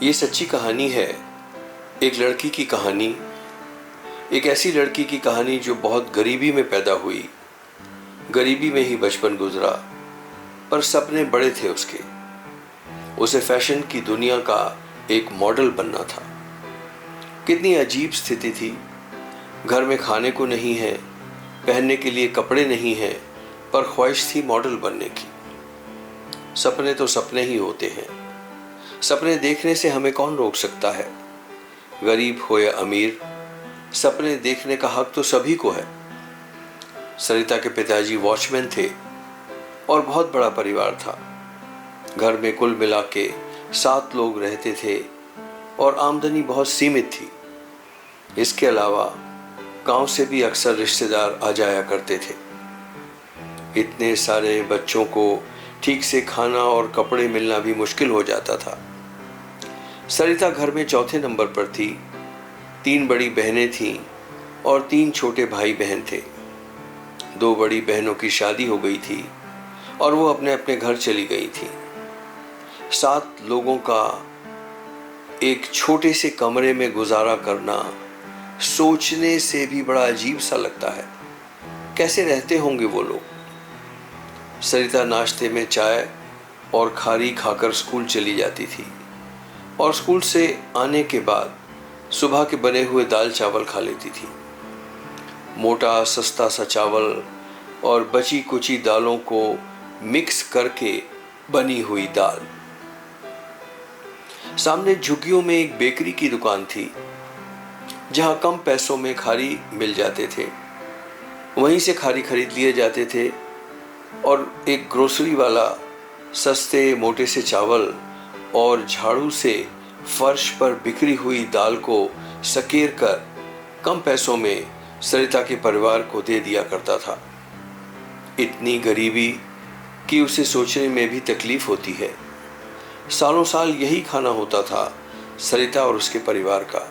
ये सच्ची कहानी है, एक लड़की की कहानी। एक ऐसी लड़की की कहानी जो बहुत गरीबी में पैदा हुई, गरीबी में ही बचपन गुजरा, पर सपने बड़े थे उसके। उसे फैशन की दुनिया का एक मॉडल बनना था। कितनी अजीब स्थिति थी। घर में खाने को नहीं है, पहनने के लिए कपड़े नहीं हैं, पर ख्वाहिश थी मॉडल बनने की। सपने तो सपने ही होते हैं। सपने देखने से हमें कौन रोक सकता है? गरीब हो या अमीर, सपने देखने का हक तो सभी को है। सरिता के पिताजी वॉचमैन थे और बहुत बड़ा परिवार था। घर में कुल मिला के 7 लोग रहते थे और आमदनी बहुत सीमित थी। इसके अलावा गांव से भी अक्सर रिश्तेदार आ जाया करते थे। इतने सारे बच्चों को ठीक से खाना और कपड़े मिलना भी मुश्किल हो जाता था। सरिता घर में चौथे नंबर पर थी। 3 बड़ी बहनें थीं और 3 छोटे भाई बहन थे। 2 बड़ी बहनों की शादी हो गई थी और वो अपने अपने घर चली गई थी। 7 लोगों का एक छोटे से कमरे में गुजारा करना सोचने से भी बड़ा अजीब सा लगता है। कैसे रहते होंगे वो लोग? सरिता नाश्ते में चाय और खारी खाकर स्कूल चली जाती थी और स्कूल से आने के बाद सुबह के बने हुए दाल चावल खा लेती थी। मोटा सस्ता सा चावल और बची कुची दालों को मिक्स करके बनी हुई दाल। सामने झुग्गियों में एक बेकरी की दुकान थी जहां कम पैसों में खारी मिल जाते थे। वहीं से खारी खरीद लिए जाते थे और एक ग्रोसरी वाला सस्ते मोटे से चावल और झाड़ू से फर्श पर बिखरी हुई दाल को सकेर कर कम पैसों में सरिता के परिवार को दे दिया करता था। इतनी गरीबी कि उसे सोचने में भी तकलीफ होती है। सालों साल यही खाना होता था सरिता और उसके परिवार का।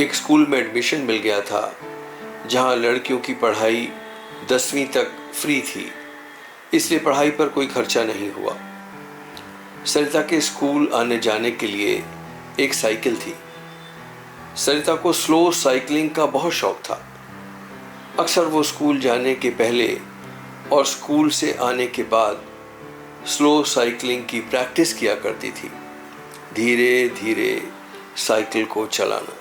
एक स्कूल में एडमिशन मिल गया था जहां लड़कियों की पढ़ाई 10वीं तक फ्री थी, इसलिए पढ़ाई पर कोई खर्चा नहीं हुआ। सरिता के स्कूल आने जाने के लिए एक साइकिल थी। सरिता को स्लो साइकिलिंग का बहुत शौक था। अक्सर वो स्कूल जाने के पहले और स्कूल से आने के बाद स्लो साइकिलिंग की प्रैक्टिस किया करती थी, धीरे धीरे साइकिल को चलाना।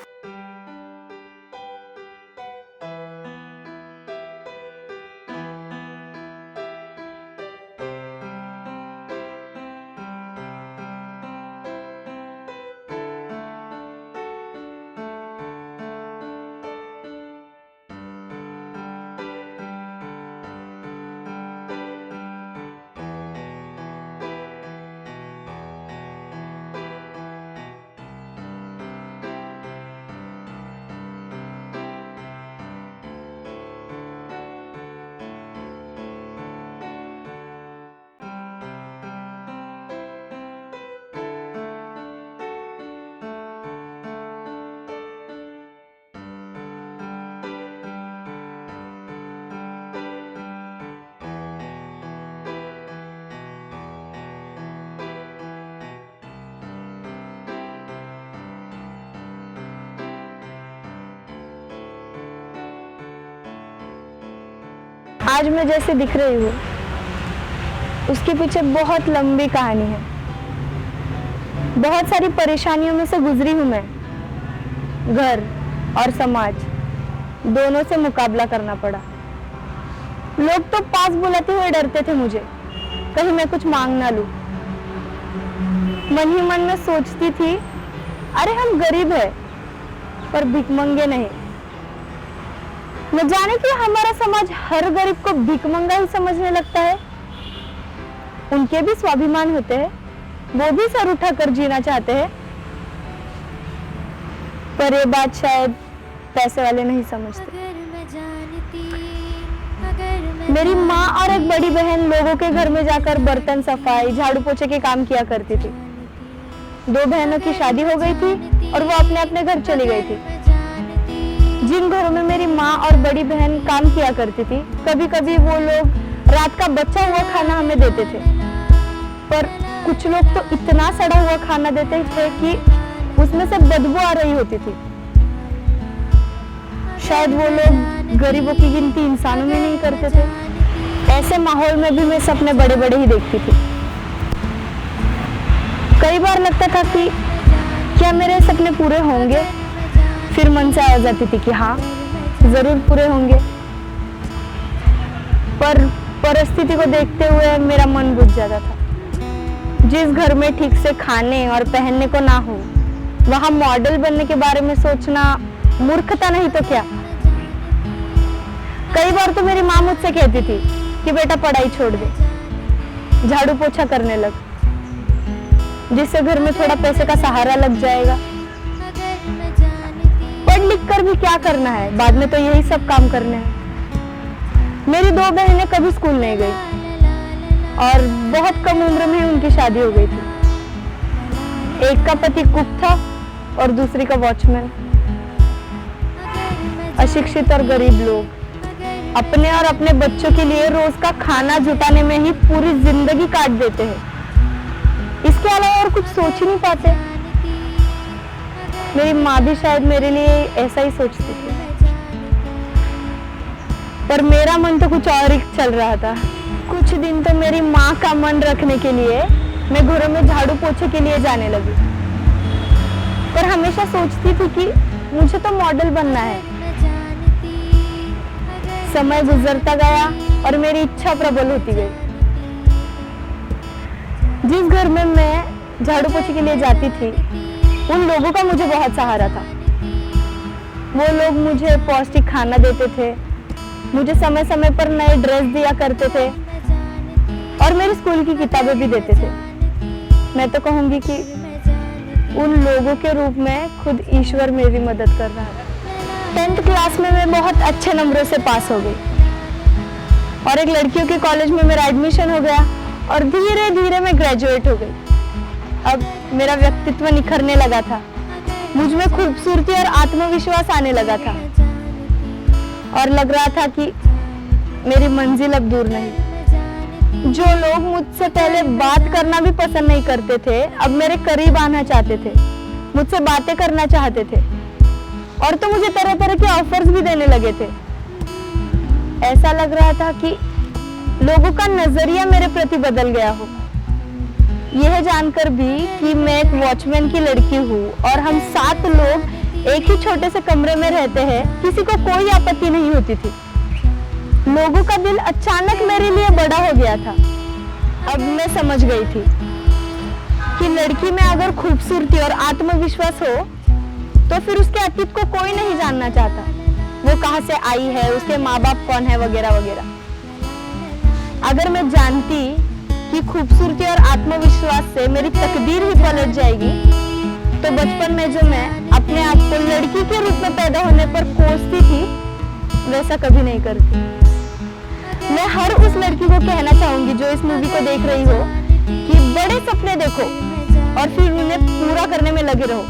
आज मैं जैसे दिख रही हूँ उसके पीछे बहुत लंबी कहानी है। बहुत सारी परेशानियों में से गुजरी हूँ मैं। घर और समाज दोनों से मुकाबला करना पड़ा। लोग तो पास बुलाते हुए डरते थे मुझे, कहीं मैं कुछ मांग ना लूं। मन ही मन में सोचती थी, अरे हम गरीब हैं पर भिखमंगे नहीं। न जाने कि हमारा समाज हर गरीब को भिखमंगा ही समझने लगता है। उनके भी स्वाभिमान होते हैं, वो भी सर उठाकर जीना चाहते हैं, पर ये बात शायद पैसे वाले नहीं समझते। मेरी माँ और एक बड़ी बहन लोगों के घर में जाकर बर्तन सफाई झाड़ू पोछे के काम किया करती थी। 2 बहनों की शादी हो गई थी और वो अपने अपने घर चली गई थी। जिन घरों में मेरी माँ और बड़ी बहन काम किया करती थी, कभी कभी वो लोग रात का बचा हुआ खाना हमें देते थे, पर कुछ लोग तो इतना सड़ा हुआ खाना देते थे कि उसमें से बदबू आ रही होती थी। शायद वो लोग गरीबों की गिनती इंसानों में नहीं करते थे। ऐसे माहौल में भी मैं सपने बड़े बड़े ही देखती थी। कई बार लगता था कि क्या मेरे सपने पूरे होंगे, फिर मन से आ जाती थी कि हाँ जरूर पूरे होंगे। पर परिस्थिति को देखते हुए मेरा मन बुझ जाता था। जिस घर में ठीक से खाने और पहनने को ना हो, वहां मॉडल बनने के बारे में सोचना मूर्खता नहीं तो क्या। कई बार तो मेरी माँ मुझसे कहती थी कि बेटा पढ़ाई छोड़ दे, झाड़ू पोछा करने लग, जिससे घर में थोड़ा पैसे का सहारा लग जाएगा। पढ़ लिख कर भी क्या करना है, बाद में तो यही सब काम करने हैं। मेरी 2 बहनें कभी स्कूल नहीं गई और बहुत कम उम्र में ही उनकी शादी हो गई थी। एक का पति कुक था और दूसरी का वॉचमैन। अशिक्षित और गरीब लोग अपने और अपने बच्चों के लिए रोज का खाना जुटाने में ही पूरी जिंदगी काट देते हैं। इसके अलावा और कुछ सोच ही नहीं पाते। मेरी माँ भी शायद मेरे लिए ऐसा ही सोचती थी, पर मेरा मन तो कुछ और ही चल रहा था। कुछ दिन तो मेरी माँ का मन रखने के लिए मैं घरों में झाड़ू पोछे के लिए जाने लगी, पर हमेशा सोचती थी कि मुझे तो मॉडल बनना है। समय गुजरता गया और मेरी इच्छा प्रबल होती गई। जिस घर में मैं झाड़ू पोछे के लिए जाती थी, उन लोगों का मुझे बहुत सहारा था। वो लोग मुझे पौष्टिक खाना देते थे, मुझे समय समय पर नए ड्रेस दिया करते थे और मेरी स्कूल की किताबें भी देते थे। मैं तो कहूंगी कि उन लोगों के रूप में खुद ईश्वर मेरी मदद कर रहा है। 10th क्लास में मैं बहुत अच्छे नंबरों से पास हो गई और एक लड़कियों के कॉलेज में मेरा एडमिशन हो गया और धीरे धीरे मैं ग्रेजुएट हो गई। अब मेरा व्यक्तित्व निखरने लगा था, मुझ में खूबसूरती और आत्मविश्वास आने लगा था और लग रहा था कि मेरी मंजिल अब दूर नहीं। जो लोग मुझसे पहले बात करना भी पसंद नहीं करते थे, अब मेरे करीब आना चाहते थे, मुझसे बातें करना चाहते थे और तो मुझे तरह तरह के ऑफर्स भी देने लगे थे। ऐसा लग रहा था कि लोगों का नजरिया मेरे प्रति बदल गया हो। यह जानकर भी कि मैं एक वॉचमैन की लड़की हूँ और हम 7 लोग एक ही छोटे से कमरे में रहते हैं, किसी को कोई आपत्ति नहीं होती थी। लोगों का दिल अचानक मेरे लिए बड़ा हो गया था। अब मैं समझ गई थी कि लड़की में अगर खूबसूरती और आत्मविश्वास हो तो फिर उसके अतीत को कोई नहीं जानना चाहता, वो कहाँ से आई है, उसके माँ बाप कौन है, वगैरह वगैरह। अगर मैं जानती कि खूबसूरती और आत्मविश्वास से मेरी तकदीर ही पलट जाएगी, तो बचपन में जो मैं अपने आप को लड़की के रूप में पैदा होने पर कोसती थी, वैसा कभी नहीं करती। मैं हर उस लड़की को कहना चाहूंगी जो इस मूवी को देख रही हो कि बड़े सपने देखो और फिर उन्हें पूरा करने में लगे रहो।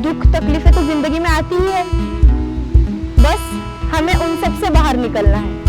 दुख तकलीफें तो जिंदगी में आती ही है, बस हमें उन सब से बाहर निकलना है।